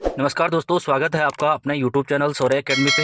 नमस्कार दोस्तों, स्वागत है आपका अपने यूट्यूब चैनल शौर्य एकेडमी पे।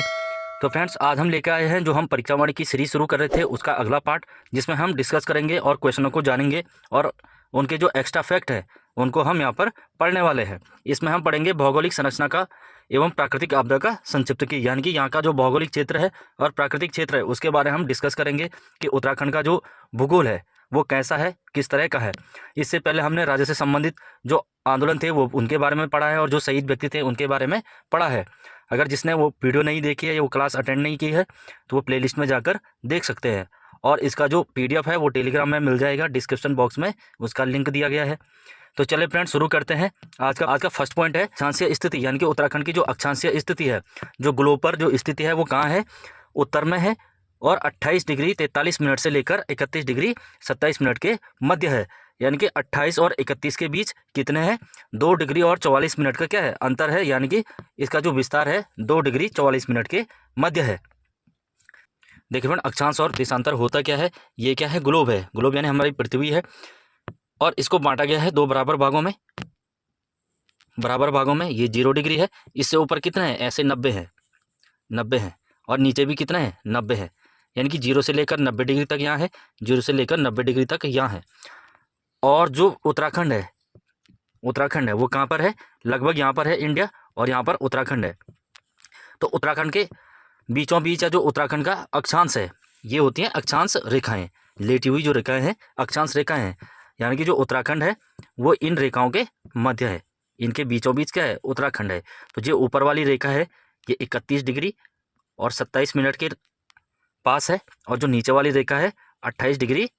तो फ्रेंड्स, आज हम लेकर आए हैं जो हम परीक्षा वाणी की सीरीज शुरू कर रहे थे उसका अगला पार्ट, जिसमें हम डिस्कस करेंगे और क्वेश्चनों को जानेंगे और उनके जो एक्स्ट्रा फैक्ट है उनको हम यहाँ पर पढ़ने वाले हैं। इसमें हम पढ़ेंगे भौगोलिक संरचना का एवं प्राकृतिक आपदा का संक्षिप्त की, यानी कि यहाँ का जो भौगोलिक क्षेत्र है और प्राकृतिक क्षेत्र है उसके बारे में हम डिस्कस करेंगे कि उत्तराखंड का जो भूगोल है वो कैसा है, किस तरह का है। इससे पहले हमने राज्य से संबंधित जो आंदोलन थे वो उनके बारे में पढ़ा है और जो शहीद व्यक्ति थे उनके बारे में पढ़ा है। अगर जिसने वो वीडियो नहीं देखी है या वो क्लास अटेंड नहीं की है तो वो प्लेलिस्ट में जाकर देख सकते हैं। और इसका जो पीडीएफ है वो टेलीग्राम में मिल जाएगा, डिस्क्रिप्शन बॉक्स में उसका लिंक दिया गया है। तो चले फ्रेंड्स, शुरू करते हैं। आज का फर्स्ट पॉइंट है अक्षांशीय स्थिति, यानी कि उत्तराखंड की जो अक्षांशीय स्थिति है, जो ग्लोब पर जो स्थिति है वो कहाँ है, उत्तर में है और 28 डिग्री 43 मिनट से लेकर 31 डिग्री 27 मिनट के मध्य है। यानी कि 28 और 31 के बीच कितने हैं, 2 डिग्री और 44 मिनट का क्या है, अंतर है। यानी कि इसका जो विस्तार है 2 डिग्री 44 मिनट के मध्य है। देखिए फ्रेंड, अक्षांश और देशांतर होता क्या है, ये क्या है, ग्लोब है। ग्लोब यानी हमारी पृथ्वी है और इसको बांटा गया है 2 बराबर भागों में। ये 0 डिग्री है, इससे ऊपर कितना है, ऐसे 90 है और नीचे भी कितना है, 90 है। यानी कि 0 से लेकर 90 डिग्री तक यहाँ है, 0 से लेकर 90 डिग्री तक यहाँ है। और जो उत्तराखंड है वो कहाँ पर है, लगभग यहाँ पर है इंडिया और यहाँ पर उत्तराखंड है। तो उत्तराखंड के बीचों बीच जो उत्तराखंड का अक्षांश है ये होती हैं अक्षांश रेखाएं, लेटी हुई जो रेखाएं हैं अक्षांश रेखाएं हैं। यानी कि जो उत्तराखंड है वो इन रेखाओं के मध्य है, इनके बीचों बीच क्या है, उत्तराखंड है। तो जो ऊपर वाली रेखा है ये 31 डिग्री और 27 मिनट के पास है और जो नीचे वाली रेखा है 28 डिग्री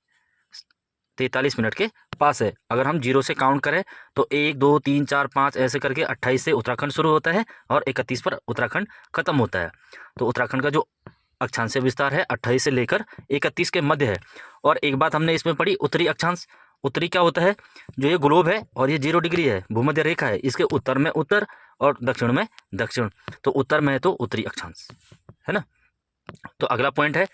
43 मिनट के पास है। अगर हम 0 से काउंट करें तो 1 2 3 4 5 ऐसे करके 28 से उत्तराखंड शुरू होता है और 31 पर उत्तराखंड खत्म होता है। तो उत्तराखंड का जो अक्षांशीय विस्तार है 28 से लेकर 31 के मध्य है। और एक बात हमने इसमें पढ़ी, उत्तरी अक्षांश। उत्तरी क्या होता है, जो ये ग्लोब है और ये 0 डिग्री है, भूमध्य रेखा है, इसके उत्तर में उत्तर और दक्षिण में दक्षिण। तो उत्तर में है तो उत्तरी अक्षांश है ना। तो अगला पॉइंट है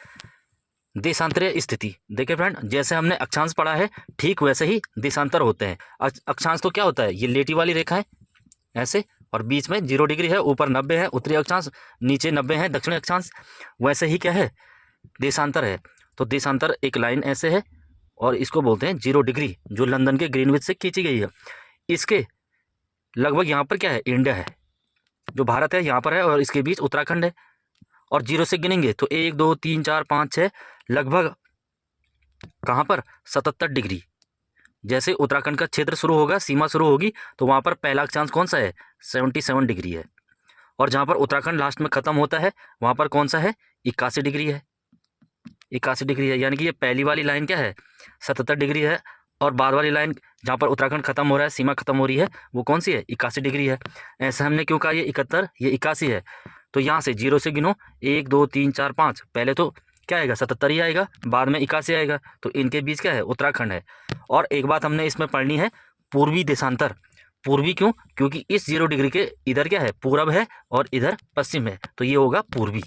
देशांतरीय स्थिति। देखिए फ्रेंड, जैसे हमने अक्षांश पढ़ा है ठीक वैसे ही देशांतर होते हैं। अक्षांश तो क्या होता है, ये लेटी वाली रेखा है ऐसे और बीच में 0 डिग्री है, ऊपर 90 है उत्तरी अक्षांश, नीचे 90 है दक्षिणी अक्षांश। वैसे ही क्या है, देशांतर है। तो देशांतर एक लाइन ऐसे है और इसको बोलते हैं 0 डिग्री, जो लंदन के ग्रीनविच से खींची गई है। इसके लगभग यहाँ पर क्या है, इंडिया है, जो भारत है यहाँ पर है और इसके बीच उत्तराखंड है। और 0 से गिनेंगे तो 1 2 3 4 5 6 लगभग कहाँ पर, 77 डिग्री। जैसे उत्तराखंड का क्षेत्र शुरू होगा, सीमा शुरू होगी, तो वहाँ पर पहला अक्षांश कौन सा है, 77 डिग्री है। और जहाँ पर उत्तराखंड लास्ट में ख़त्म होता है वहाँ पर कौन सा है, 81 डिग्री है। 81 डिग्री है, यानी कि ये पहली वाली लाइन क्या है, 77 डिग्री है और बाद वाली लाइन जहाँ पर उत्तराखंड खत्म हो रहा है, सीमा खत्म हो रही है, वो कौन सी है, 81 डिग्री है। ऐसा हमने क्यों कहा, ये 71 ये 81 है। तो यहाँ से 0 से गिनो 1 2 3 4 5, पहले तो क्या आएगा, 77 ही आएगा, बाद में 81 आएगा। तो इनके बीच क्या है, उत्तराखंड है। और एक बात हमने इसमें पढ़नी है, पूर्वी देशांतर। पूर्वी क्यों, क्योंकि इस 0 डिग्री के इधर क्या है, पूरब है और इधर पश्चिम है, तो ये होगा पूर्वी।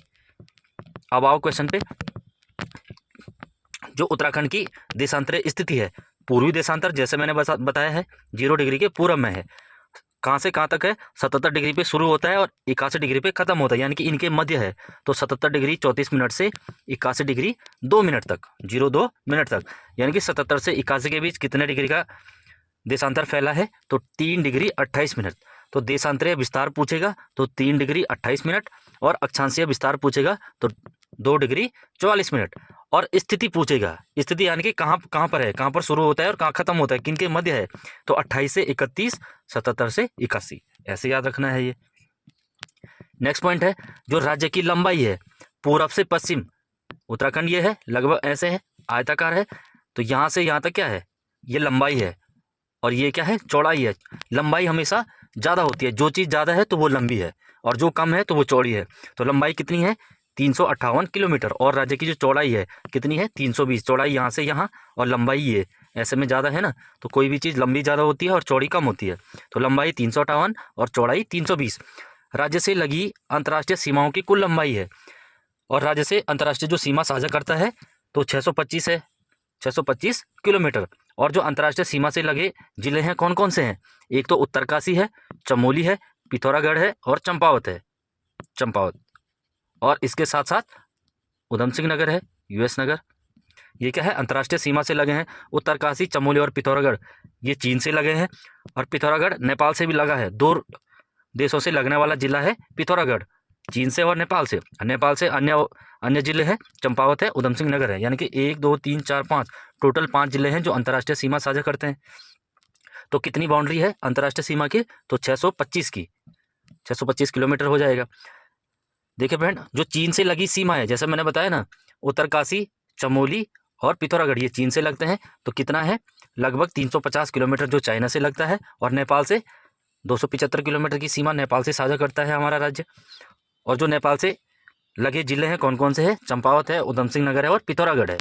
अब आओ क्वेश्चन पे। जो उत्तराखंड की देशांतरीय स्थिति है, पूर्वी देशांतर जैसे मैंने बताया है 0 डिग्री के पूरब में है। कहाँ से कहाँ तक है, 77 डिग्री पे शुरू होता है और 81 डिग्री पे ख़त्म होता है, यानी कि इनके मध्य है। तो 77 डिग्री 34 मिनट से 81 डिग्री 2 मिनट तक, 02 मिनट तक, यानी कि 77 से 81 के बीच कितने डिग्री का देशांतर फैला है, तो 3 डिग्री 28 मिनट। तो देशांतरीय विस्तार पूछेगा तो 3 डिग्री 28 मिनट और अक्षांशीय विस्तार पूछेगा तो 2 डिग्री 44 मिनट। और स्थिति पूछेगा, स्थिति यानी कि कहाँ कहाँ पर है, कहाँ पर शुरू होता है और कहाँ खत्म होता है, किन के मध्य है, तो 28 से 31, 77 से 81, ऐसे याद रखना है ये। नेक्स्ट पॉइंट है जो राज्य की लंबाई है पूरब से पश्चिम। उत्तराखंड ये है, लगभग ऐसे है, आयताकार है। तो यहाँ से यहाँ तक क्या है, ये लंबाई है और ये क्या है, चौड़ाई है। लंबाई हमेशा ज़्यादा होती है, जो चीज़ ज़्यादा है तो वो लंबी है और जो कम है तो वो चौड़ी है। तो लंबाई कितनी है, 358 किलोमीटर। और राज्य की जो चौड़ाई है कितनी है, 320। चौड़ाई यहाँ से यहाँ और लंबाई ये ऐसे में ज़्यादा है ना, तो कोई भी चीज़ लंबी ज़्यादा होती है और चौड़ी कम होती है। तो लंबाई 358 और चौड़ाई 320। राज्य से लगी अंतर्राष्ट्रीय सीमाओं की कुल लंबाई है, और राज्य से अंतर्राष्ट्रीय जो सीमा साझा करता है तो 625 है, 625 किलोमीटर। और जो अंतर्राष्ट्रीय सीमा से लगे जिले हैं कौन कौन से हैं, एक तो उत्तरकाशी है, चमोली है, पिथौरागढ़ है और चंपावत है, चंपावत, और इसके साथ साथ उधम सिंह नगर है, यूएस नगर। ये क्या है, अंतर्राष्ट्रीय सीमा से लगे हैं। उत्तरकाशी, चमोली और पिथौरागढ़ ये चीन से लगे हैं, और पिथौरागढ़ नेपाल से भी लगा है। 2 देशों से लगने वाला जिला है पिथौरागढ़, चीन से और नेपाल से। नेपाल से अन्य जिले हैं, चंपावत है, उधम सिंह नगर है। यानी कि 1 2 3 4 5 टोटल 5 जिले हैं जो अंतर्राष्ट्रीय सीमा साझा करते हैं। तो कितनी बाउंड्री है अंतर्राष्ट्रीय सीमा की, तो 625 की, 625 किलोमीटर हो जाएगा। देखिए फ्रेंड, जो चीन से लगी सीमा है, जैसे मैंने बताया ना, उत्तरकाशी, चमोली और पिथौरागढ़ ये चीन से लगते हैं। तो कितना है, लगभग 350 किलोमीटर जो चाइना से लगता है, और नेपाल से 275 किलोमीटर की सीमा नेपाल से साझा करता है हमारा राज्य। और जो नेपाल से लगे जिले हैं कौन कौन से हैं, चंपावत है, उधम सिंह नगर है और पिथौरागढ़ है।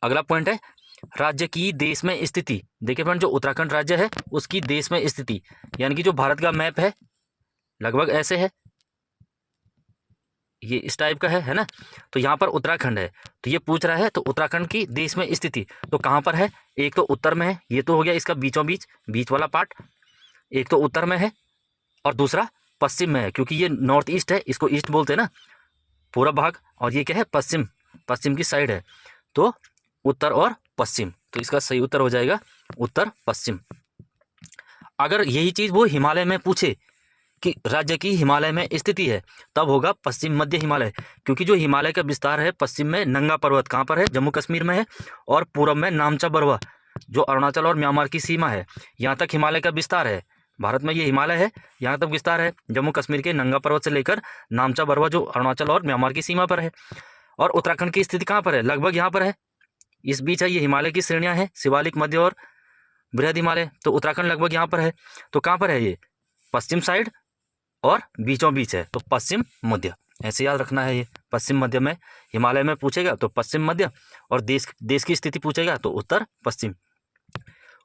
अगला पॉइंट है राज्य की देश में स्थिति। देखिए फ्रेंड, जो उत्तराखंड राज्य है उसकी देश में स्थिति, यानी कि जो भारत का मैप है लगभग ऐसे है, ये इस टाइप का है ना। तो यहाँ पर उत्तराखंड है, तो ये पूछ रहा है तो उत्तराखंड की देश में स्थिति तो कहाँ पर है, एक तो उत्तर में है, ये तो हो गया इसका बीचों बीच वाला पार्ट, एक तो उत्तर में है और दूसरा पश्चिम में है, क्योंकि ये नॉर्थ ईस्ट है, इसको ईस्ट बोलते हैं ना पूरा भाग, और ये क्या है, पश्चिम की साइड है। तो उत्तर और पश्चिम, तो इसका सही उत्तर हो जाएगा उत्तर पश्चिम। अगर यही चीज़ वो हिमालय में पूछे कि राज्य की हिमालय में स्थिति है, तब होगा पश्चिम मध्य हिमालय, क्योंकि जो हिमालय का विस्तार है पश्चिम में नंगा पर्वत कहाँ पर है, जम्मू कश्मीर में है, और पूर्व में नामचा बरवा जो अरुणाचल और म्यांमार की सीमा है, यहाँ तक हिमालय का विस्तार है। भारत में ये हिमालय है, यहाँ तक विस्तार है जम्मू कश्मीर के नंगा पर्वत से लेकर नामचा बरवा जो अरुणाचल और म्यांमार की सीमा पर है। और उत्तराखंड की स्थिति कहाँ पर है, लगभग यहाँ पर है, इस बीच है, ये हिमालय की श्रेणियाँ हैं, शिवालिक, मध्य और बृहद हिमालय। तो उत्तराखंड लगभग यहाँ पर है, तो कहाँ पर है, ये पश्चिम साइड और बीचों बीच है, तो पश्चिम मध्य, ऐसे याद रखना है। ये पश्चिम मध्य में हिमालय में पूछेगा तो पश्चिम मध्य, और देश की स्थिति पूछेगा तो उत्तर पश्चिम।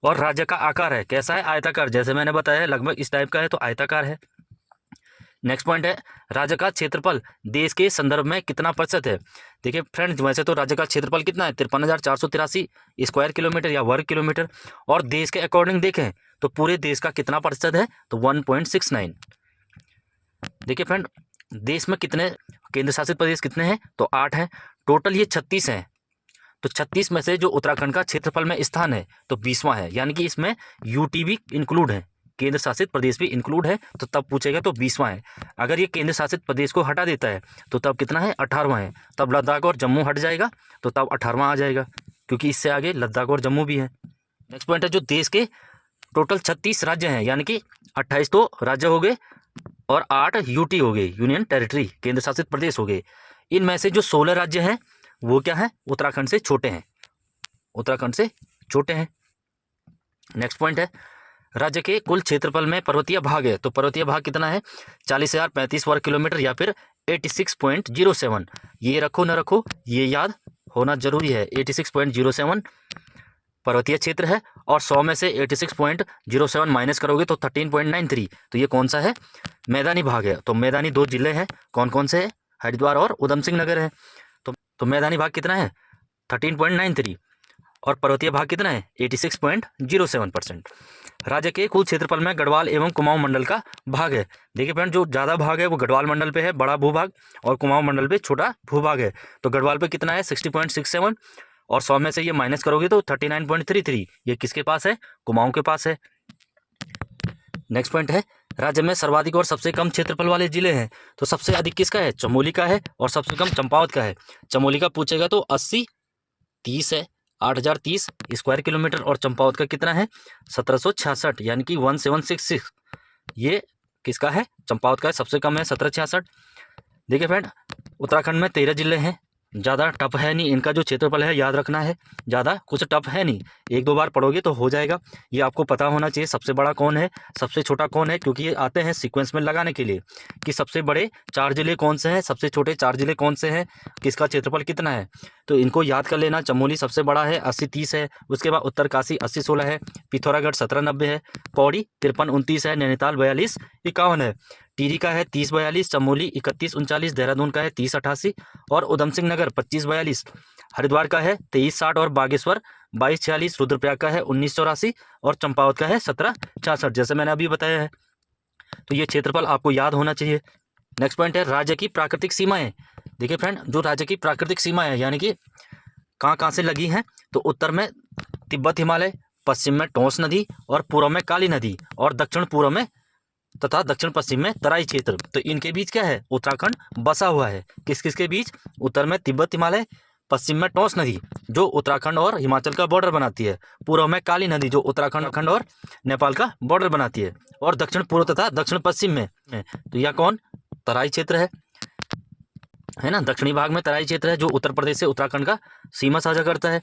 और राज्य का आकार है, कैसा है, आयताकार, जैसे मैंने बताया लगभग इस टाइप का है, तो आयताकार है। नेक्स्ट पॉइंट है राज्य का क्षेत्रफल देश के संदर्भ में कितना प्रतिशत है। देखिए फ्रेंड्स, वैसे तो राज्य का क्षेत्रफल कितना है, 53,483 स्क्वायर किलोमीटर या वर्ग किलोमीटर, और देश के अकॉर्डिंग देखें तो पूरे देश का कितना प्रतिशत है, तो 1.69। देखिए फ्रेंड, देश में कितने केंद्र शासित प्रदेश कितने हैं, तो 8 हैं, टोटल ये 36 हैं। तो 36 में से जो उत्तराखंड का क्षेत्रफल में स्थान है तो 20वां है, यानी कि इसमें यूटी भी इंक्लूड है, केंद्र शासित प्रदेश भी इंक्लूड है, तो तब पूछेगा तो 20वां है। अगर ये केंद्र शासित प्रदेश को हटा देता है तो तब कितना है, 18वां है। तब लद्दाख और जम्मू हट जाएगा तो तब 18वां आ जाएगा, क्योंकि इससे आगे लद्दाख और जम्मू भी है। नेक्स्ट पॉइंट है जो देश के टोटल 36 राज्य हैं, यानी कि 28 तो राज्य हो गए और 8 यूटी हो गए, यूनियन टेरिटरी, केंद्र शासित प्रदेश हो गए। इनमें से जो 16 राज्य हैं वो क्या है, उत्तराखंड से छोटे हैं, उत्तराखंड से छोटे हैं। नेक्स्ट पॉइंट है राज्य के कुल क्षेत्रफल में पर्वतीय भाग है, तो पर्वतीय भाग कितना है, 40,035 वर्ग किलोमीटर या फिर 86.07। ये रखो ना रखो, ये याद होना जरूरी है, 86.07 पर्वतीय क्षेत्र है। और 100 में से 86.07 माइनस करोगे तो 13.93, तो ये कौन सा है, मैदानी भाग है। तो मैदानी 2 जिले हैं, कौन कौन से हैं, हरिद्वार और उधम सिंह नगर है। तो मैदानी भाग कितना है, 13.93, और पर्वतीय भाग कितना है, 86.07%। राज्य के कुल क्षेत्रफल में गढ़वाल एवं कुमाऊं मंडल का भाग है। देखिए फ्रेंड, जो ज़्यादा भाग है वो गढ़वाल मंडल पे है, बड़ा भूभाग, और कुमाऊं मंडल पे छोटा भूभाग है। तो गढ़वाल पे कितना है, 60.67, और 100 में से ये माइनस करोगे तो 39.33, ये किसके पास है, कुमाऊं के पास है। नेक्स्ट पॉइंट है राज्य में सर्वाधिक और सबसे कम क्षेत्रफल वाले जिले हैं, तो सबसे अधिक किसका है, चमोली का है, और सबसे कम चंपावत का है। चमोली का पूछेगा तो 80-30 है, 8,030 स्क्वायर किलोमीटर, और चंपावत का कितना है, 1766, यानी कि 1766। ये किसका है, चंपावत का है, सबसे कम है 1766। देखिए फ्रेंड, उत्तराखंड में 13 जिले हैं, ज़्यादा टफ है नहीं, इनका जो क्षेत्रफल है याद रखना है, ज़्यादा कुछ टफ है नहीं, 1-2 बार पढ़ोगे तो हो जाएगा। ये आपको पता होना चाहिए सबसे बड़ा कौन है, सबसे छोटा कौन है, क्योंकि ये आते हैं सीक्वेंस में लगाने के लिए कि सबसे बड़े 4 जिले कौन से हैं, सबसे छोटे 4 जिले कौन से हैं, किसका क्षेत्रफल कितना है, तो इनको याद कर लेना। चमोली सबसे बड़ा है, 80-30 है, उसके बाद उत्तरकाशी 80-16 है, पिथौरागढ़ 17-90 है, पौड़ी 53-29 है, नैनीताल 42-51 है, टिहरी का है 30-42, चमोली 31-39, देहरादून का है 30-88, और उधम सिंह नगर 25-42, हरिद्वार का है 23-60, और बागेश्वर 22-46, रुद्रप्रयाग का है 19-84, और चंपावत का है 17-66, जैसे मैंने अभी बताया है। तो ये क्षेत्रफल आपको याद होना चाहिए। नेक्स्ट पॉइंट है राज्य की प्राकृतिक सीमाएं। देखिए फ्रेंड, जो राज्य की प्राकृतिक सीमा है यानी कि कहाँ कहाँ से लगी हैं, तो उत्तर में तिब्बत हिमालय, पश्चिम में टोंस नदी और पूर्व में काली नदी और दक्षिण पूर्व में तथा दक्षिण पश्चिम में तराई क्षेत्र। तो इनके बीच क्या है, उत्तराखंड बसा हुआ है। किस किस के बीच, उत्तर में तिब्बत हिमालय, पश्चिम में टोंस नदी जो उत्तराखंड और हिमाचल का बॉर्डर बनाती है, पूर्व में काली नदी जो उत्तराखंड और नेपाल का बॉर्डर बनाती है, और दक्षिण पूर्व तथा दक्षिण पश्चिम में तो यह कौन, तराई क्षेत्र है ना। दक्षिणी भाग में तराई क्षेत्र है जो उत्तर प्रदेश से उत्तराखंड का सीमा साझा करता है।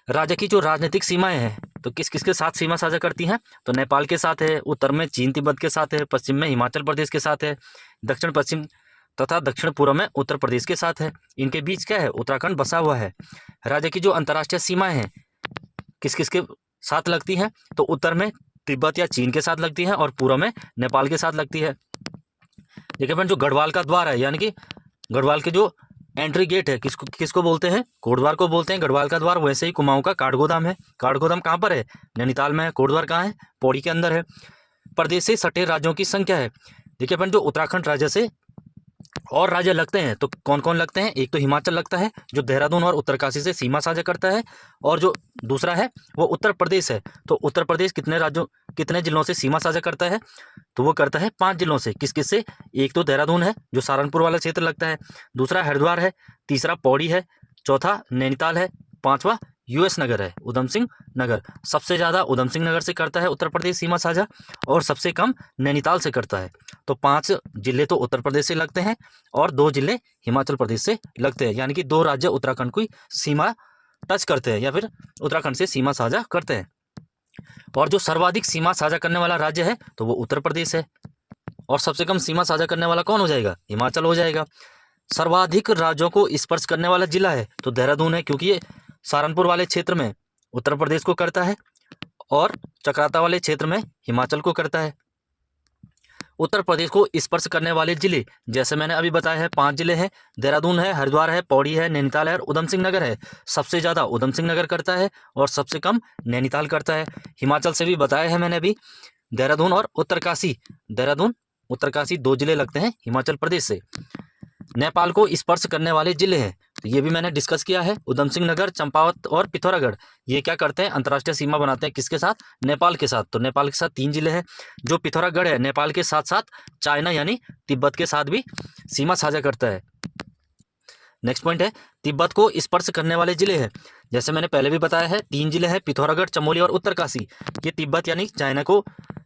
राज्य की जो राजनीतिक सीमाएं हैं तो किस किस के साथ सीमा साझा करती हैं, तो नेपाल के साथ है, उत्तर में चीन तिब्बत के साथ है, पश्चिम में हिमाचल प्रदेश के साथ है, दक्षिण पश्चिम तथा दक्षिण पूर्व में उत्तर प्रदेश के साथ है। इनके बीच क्या है, उत्तराखंड बसा हुआ है। राज्य की जो अंतर्राष्ट्रीय सीमाएं हैं किस किस के साथ लगती हैं, तो उत्तर में तिब्बत या चीन के साथ लगती है और पूर्व में नेपाल के साथ लगती है। देखिए फ्रेंड, जो गढ़वाल का द्वार है यानी कि गढ़वाल के जो एंट्री गेट है किसको बोलते हैं, कोटद्वार को बोलते हैं गढ़वाल का द्वार। वैसे ही कुमाऊं का काठगोदाम है। काठगोदाम कहाँ पर है, नैनीताल में है। कोटद्वार कहाँ है, पौड़ी के अंदर है। प्रदेश से सटे राज्यों की संख्या है। देखिए फ्रेंड, जो उत्तराखंड राज्य से और राज्य लगते हैं तो कौन कौन लगते हैं, एक तो हिमाचल लगता है जो देहरादून और उत्तरकाशी से सीमा साझा करता है, और जो दूसरा है वो उत्तर प्रदेश है। तो उत्तर प्रदेश कितने जिलों से सीमा साझा करता है, तो वो करता है 5 जिलों से। किस किस से, एक तो देहरादून है जो सहारनपुर वाला क्षेत्र लगता है, दूसरा हरिद्वार है, तीसरा पौड़ी है, चौथा नैनीताल है, पांचवा यूएस नगर है, उधम सिंह नगर। सबसे ज़्यादा उधम सिंह नगर से करता है उत्तर प्रदेश सीमा साझा और सबसे कम नैनीताल से करता है। तो 5 जिले तो उत्तर प्रदेश से लगते हैं और 2 जिले हिमाचल प्रदेश से लगते हैं, यानी कि 2 राज्य उत्तराखंड की सीमा टच करते हैं या फिर उत्तराखंड से सीमा साझा करते हैं। और जो सर्वाधिक सीमा साझा करने वाला राज्य है तो वो उत्तर प्रदेश है, और सबसे कम सीमा साझा करने वाला कौन हो जाएगा, हिमाचल हो जाएगा। सर्वाधिक राज्यों को स्पर्श करने वाला जिला है तो देहरादून है, क्योंकि ये सहारनपुर वाले क्षेत्र में उत्तर प्रदेश को करता है और चक्राता वाले क्षेत्र में हिमाचल को करता है। उत्तर प्रदेश को स्पर्श करने वाले जिले जैसे मैंने अभी बताया है 5 जिले हैं, देहरादून है, हरिद्वार है, पौड़ी है, नैनीताल है और उधम सिंह नगर है। सबसे ज़्यादा उधम सिंह नगर करता है और सबसे कम नैनीताल करता है। हिमाचल से भी बताया है मैंने अभी, देहरादून और उत्तरकाशी। देहरादून उत्तरकाशी 2 जिले लगते हैं हिमाचल प्रदेश से। नेपाल को स्पर्श करने वाले जिले हैं तो ये भी मैंने डिस्कस किया है, उधम सिंह नगर, चंपावत और पिथौरागढ़। ये क्या करते हैं, अंतर्राष्ट्रीय सीमा बनाते हैं किसके साथ, नेपाल के साथ। तो नेपाल के साथ 3 जिले हैं। जो पिथौरागढ़ है नेपाल के साथ साथ चाइना यानी तिब्बत के साथ भी सीमा साझा करता है। नेक्स्ट पॉइंट है, तिब्बत को स्पर्श करने वाले जिले हैं। जैसे मैंने पहले भी बताया है 3 जिले हैं, पिथौरागढ़, चमोली और उत्तरकाशी। ये तिब्बत यानी चाइना को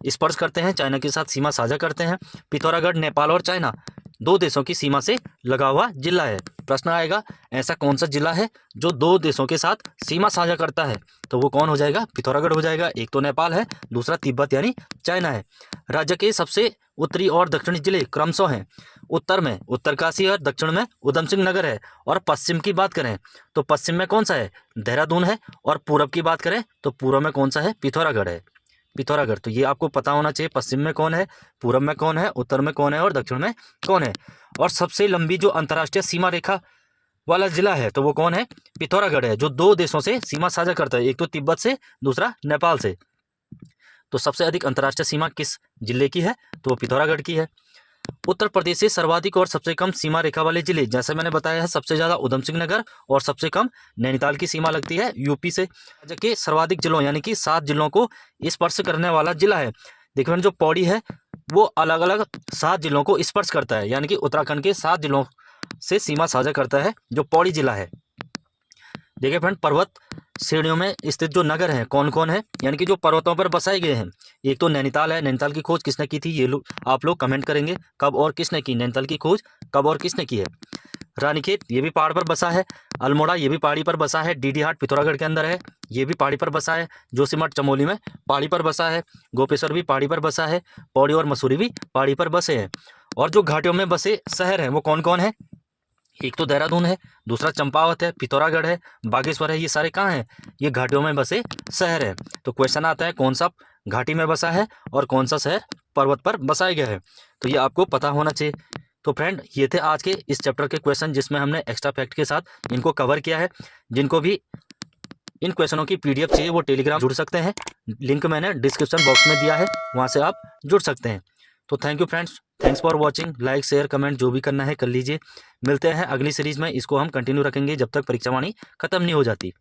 स्पर्श करते हैं, चाइना के साथ सीमा साझा करते हैं। पिथौरागढ़ नेपाल और चाइना 2 देशों की सीमा से लगा हुआ जिला है। प्रश्न आएगा ऐसा कौन सा जिला है जो 2 देशों के साथ सीमा साझा करता है, तो वो कौन हो जाएगा, पिथौरागढ़ हो जाएगा। एक तो नेपाल है, दूसरा तिब्बत यानी चाइना है। राज्य के सबसे उत्तरी और दक्षिणी जिले क्रमशः हैं। उत्तर में उत्तरकाशी और दक्षिण में उधम सिंह नगर है। और पश्चिम की बात करें तो पश्चिम में कौन सा है, देहरादून है। और पूरब की बात करें तो पूर्व में कौन सा है, पिथौरागढ़ है। पिथौरागढ़, तो ये आपको पता होना चाहिए, पश्चिम में कौन है, पूरब में कौन है, उत्तर में कौन है और दक्षिण में कौन है। और सबसे लंबी जो अंतर्राष्ट्रीय सीमा रेखा वाला जिला है तो वो कौन है, पिथौरागढ़ है, जो 2 देशों से सीमा साझा करता है, एक तो तिब्बत से, दूसरा नेपाल से। तो सबसे अधिक अंतर्राष्ट्रीय सीमा किस जिले की है, तो वो पिथौरागढ़ की है। उत्तर प्रदेश से सर्वाधिक और सबसे कम सीमा रेखा वाले जिले जैसे मैंने बताया है, सबसे ज़्यादा उधम सिंह नगर और सबसे कम नैनीताल की सीमा लगती है यूपी से। राज्य के सर्वाधिक जिलों यानी कि 7 जिलों को स्पर्श करने वाला जिला है। देखिए जो पौड़ी है वो अलग अलग 7 जिलों को स्पर्श करता है, यानी कि उत्तराखंड के 7 जिलों से सीमा साझा करता है जो पौड़ी जिला है। देखिए फ्रेंड, पर्वत श्रेणियों में स्थित जो नगर हैं कौन कौन है, यानी कि जो पर्वतों पर बसाए गए हैं, एक तो नैनीताल है। नैनीताल की खोज किसने की थी, ये आप लोग कमेंट करेंगे कब और किसने की, नैनीताल की खोज कब और किसने की है। रानीखेत ये भी पहाड़ पर बसा है। अल्मोड़ा ये भी पहाड़ी पर बसा है। डीडीहाट पिथौरागढ़ के अंदर है, ये भी पहाड़ी पर बसा है। जोशीमठ चमोली में पहाड़ी पर बसा है। गोपेश्वर भी पहाड़ी पर बसा है। पौड़ी और मसूरी भी पहाड़ी पर बसे हैं। और जो घाटियों में बसे शहर हैं वो कौन कौन है, एक तो देहरादून है, दूसरा चंपावत है, पिथौरागढ़ है, बागेश्वर है। ये सारे कहाँ हैं, ये घाटियों में बसे शहर हैं। तो क्वेश्चन आता है कौन सा घाटी में बसा है और कौन सा शहर पर्वत पर बसाया गया है, तो ये आपको पता होना चाहिए। तो फ्रेंड, ये थे आज के इस चैप्टर के क्वेश्चन जिसमें हमने एक्स्ट्रा फैक्ट के साथ इनको कवर किया है। जिनको भी इन क्वेश्चनों की PDF चाहिए वो टेलीग्राम जुड़ सकते हैं, लिंक मैंने डिस्क्रिप्शन बॉक्स में दिया है, वहाँ से आप जुड़ सकते हैं। तो thank you friends, thanks for watching. Like share comment जो भी करना है कर लीजिए। मिलते हैं अगली सीरीज़ में, इसको हम कंटिन्यू रखेंगे जब तक परीक्षा वाणी खत्म नहीं हो जाती।